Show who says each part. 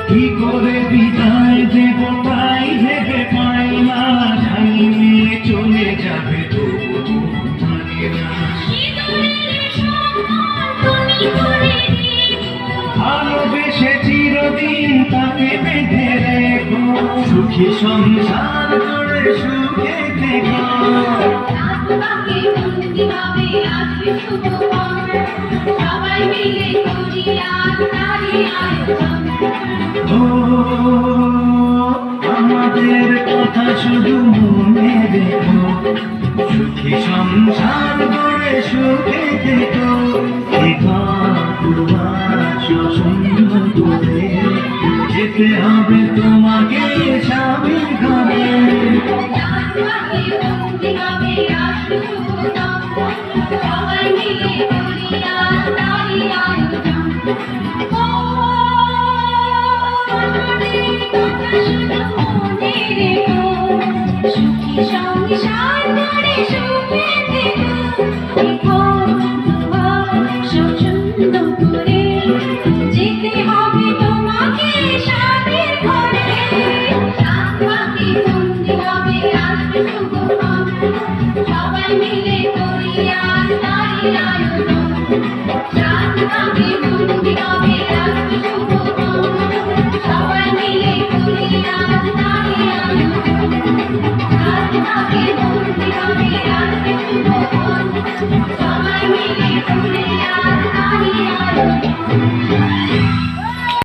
Speaker 1: কি করে বিদায় দেব তাই ভেবে পাই না, জানি নিয়ে চলে যাবে তবু মানে না। ভালোবেসে চিরদিন তাকে বেঁধে রেখো, সুখী সংসার করে সুখে থেকো। সবাই মিলে করি আমাদের কথা শুধু মনে রেখো, সুখী সংসার করে সুখে থেকো। সুন্দর করে যেতে হবে তোমাকে স্বামীর ঘরে। সবাই মিলে সুখী সংসার করে সুখে থেকো। সুন্দর করে যেতে হবে তোমাকে স্বামীর ঘরে। সাথী বন্দি হবে আসবে শুভ ক্ষণ, সবাই মিলে করি আজ তারই আয়োজন।